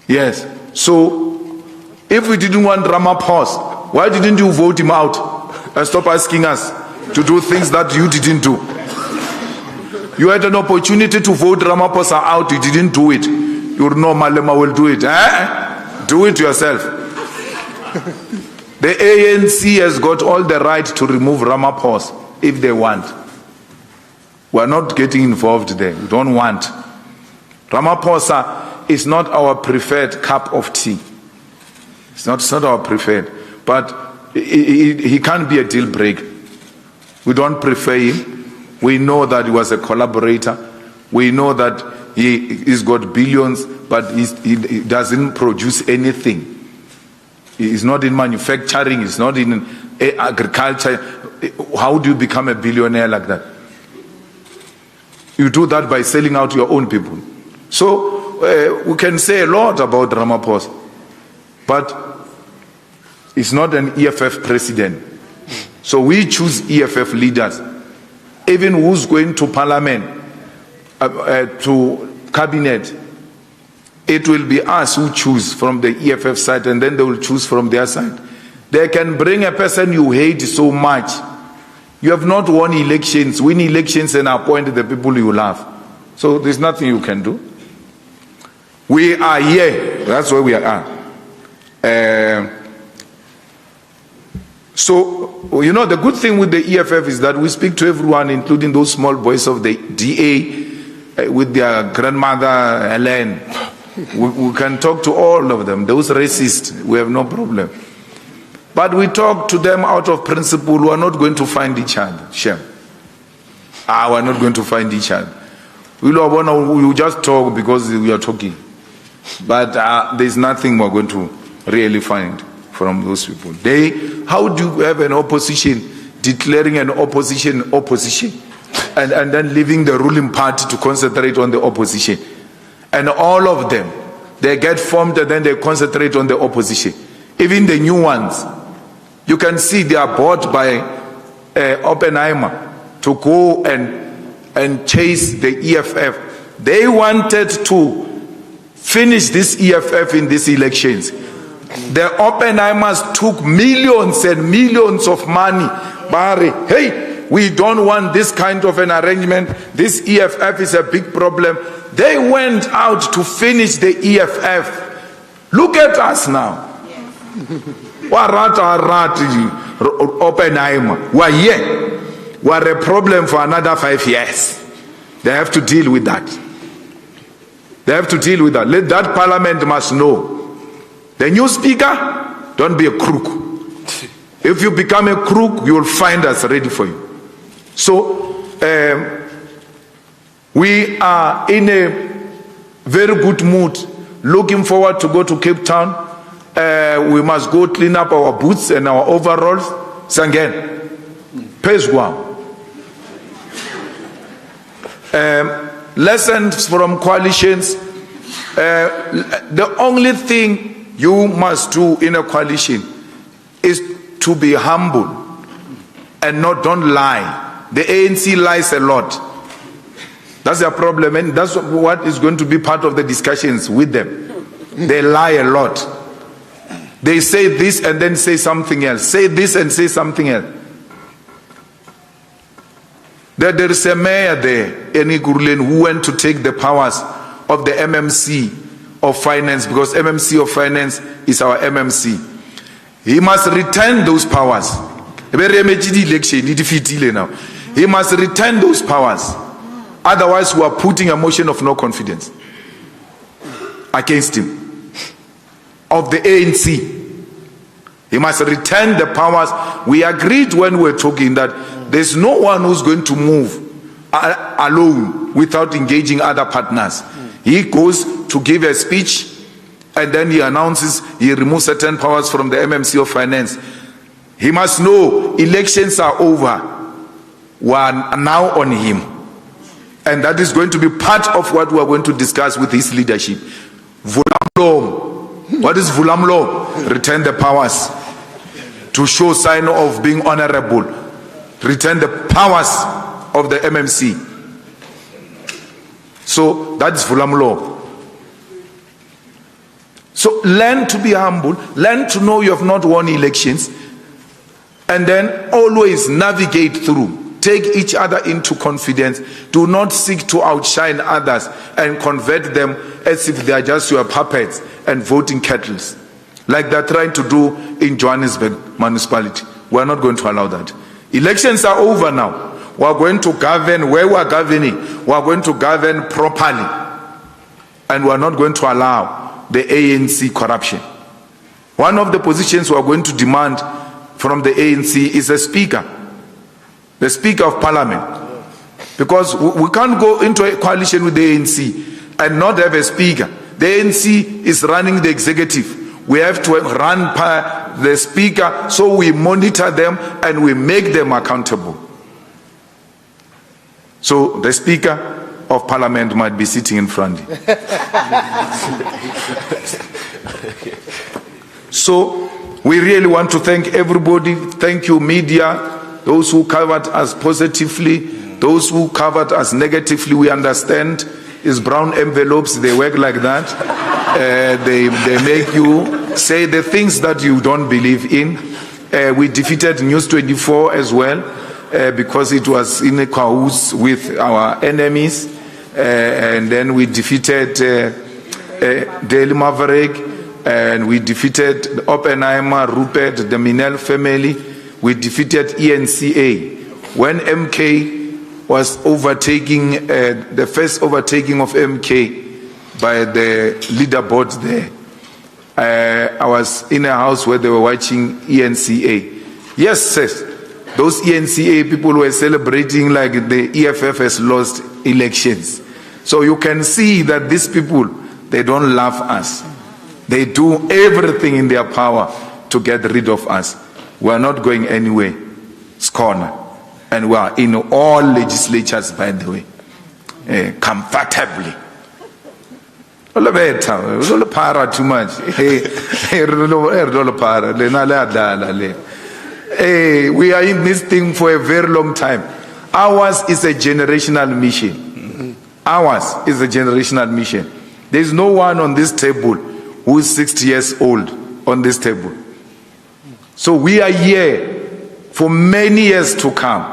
Yes. So, if we didn't want Ramaphosa, why didn't you vote him out? And stop asking us to do things that you didn't do. You had an opportunity to vote Ramaphosa out, you didn't do it. You know Malema will do it. Do it yourself. The ANC has got all the right to remove Ramaphosa if they want. We are not getting involved there. We don't want. Ramaphosa is not our preferred cup of tea. It's not our preferred. But he can't be a deal breaker. We don't prefer him. We know that he was a collaborator. We know that he's got billions, but he doesn't produce anything. He's not in manufacturing. He's not in agriculture. How do you become a billionaire like that? You do that by selling out your own people. So we can say a lot about Ramaphosa, but he's not an EFF president. So we choose EFF leaders. Even who's going to parliament, to cabinet, it will be us who choose from the EFF side, and then they will choose from their side. They can bring a person you hate so much. You have not won elections, win elections and appoint the people you love. So there's nothing you can do. We are here. That's where we are. So, you know, the good thing with the EFF is that we speak to everyone, including those small boys of the DA with their grandmother, Helen. We can talk to all of them. Those racists, we have no problem. But we talk to them out of principle. We are not going to find each other. Shame. We are not going to find each other. We just talk because we are talking. But there's nothing we're going to really find from those people. How do you have an opposition declaring an opposition and then leaving the ruling party to concentrate on the opposition? And all of them, they get formed and then they concentrate on the opposition. Even the new ones, you can see they are bought by Oppenheimer to go and chase the EFF. They wanted to finish this EFF in these elections. The Oppenheimers took millions and millions of money. Barry, hey, we don't want this kind of an arrangement. This EFF is a big problem. They went out to finish the EFF. Look at us now. Oppenheimer. We're here. We're a problem for another 5 years. They have to deal with that. They have to deal with that. Let that parliament must know. The new speaker, don't be a crook. If you become a crook, you will find us ready for you. So, we are in a very good mood, looking forward to go to Cape Town. We must go clean up our boots and our overalls. Sangen, Peswa. Lessons from coalitions. The only thing you must do in a coalition is to be humble and don't lie. The ANC lies a lot. That's their problem, and that's what is going to be part of the discussions with them. They lie a lot. They say this and then say something else. Say this and say something else. There is a mayor there, Eni Gurlen, who went to take the powers of the MMC of Finance, because MMC of Finance is our MMC. He must return those powers. He must return those powers. Otherwise, we are putting a motion of no confidence against him. Of the ANC. He must return the powers. We agreed when we were talking that there's no one who's going to move alone without engaging other partners. He goes to give a speech and then he announces he removes certain powers from the MMC of Finance. He must know elections are over. We are now on him. And that is going to be part of what we are going to discuss with his leadership. Vulamlo. What is Vulamlo? Return the powers. To show sign of being honorable. Return the powers of the MMC. So that's Vulamlo. So learn to be humble. Learn to know you have not won elections. And then always navigate through. Take each other into confidence. Do not seek to outshine others and convert them as if they are just your puppets and voting kettles, like they're trying to do in Johannesburg municipality. We're not going to allow that. Elections are over now. We're going to govern where we're governing. We're going to govern properly. And we're not going to allow the ANC corruption. One of the positions we're going to demand from the ANC is a speaker. The Speaker of Parliament. Because we can't go into a coalition with the ANC and not have a speaker. The ANC is running the executive. We have to run the speaker, so we monitor them and we make them accountable. So the Speaker of Parliament might be sitting in front. So we really want to thank everybody. Thank you, media. Those who covered us positively, those who covered us negatively, we understand. It's brown envelopes, they work like that. They make you say the things that you don't believe in. We defeated News 24 as well, because it was in a cahoots with our enemies. And then we defeated Daily Maverick, and we defeated Oppenheimer, Rupert, the Minel family. We defeated ENCA. When MK was overtaking, the first overtaking of MK by the leaderboard there, I was in a house where they were watching ENCA. Yes, sir. Those ENCA people were celebrating like the EFF has lost elections. So you can see that these people, they don't love us. They do everything in their power to get rid of us. We are not going anywhere. It's corner. And we are in all legislatures, by the way, comfortably. Too much. We are in this thing for a very long time. Ours is a generational mission. Ours is a generational mission. There is no one on this table who is 60 years old on this table. So we are here for many years to come.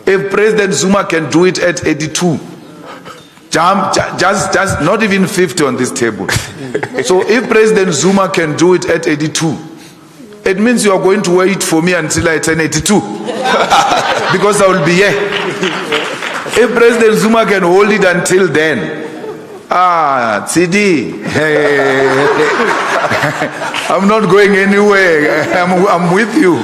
If President Zuma can do it at 82, just not even 50 on this table. So if President Zuma can do it at 82, it means you are going to wait for me until I turn 82. Because I will be here. If President Zuma can hold it until then, CD, I'm not going anywhere. I'm with you.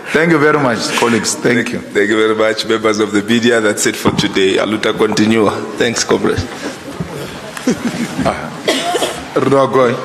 Thank you very much, colleagues. Thank you. Thank you very much, members of the media. That's it for today. Aluta continua. Thanks, comrade. Remember,